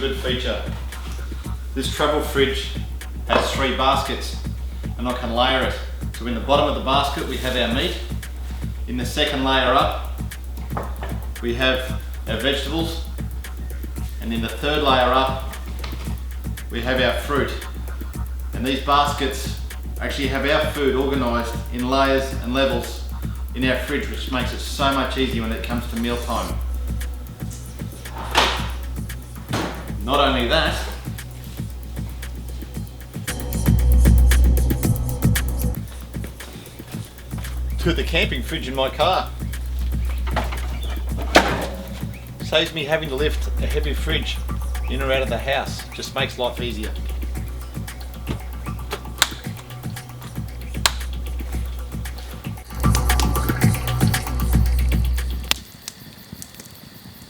good feature. This travel fridge has 3 baskets and I can layer it. So in the bottom of the basket we have our meat. In the second layer up we have our vegetables, and in the third layer up we have our fruit. And these baskets actually have our food organised in layers and levels in our fridge, which makes it so much easier when it comes to mealtime. Not only that, to the camping fridge in my car. Saves me having to lift a heavy fridge in or out of the house. Just makes life easier.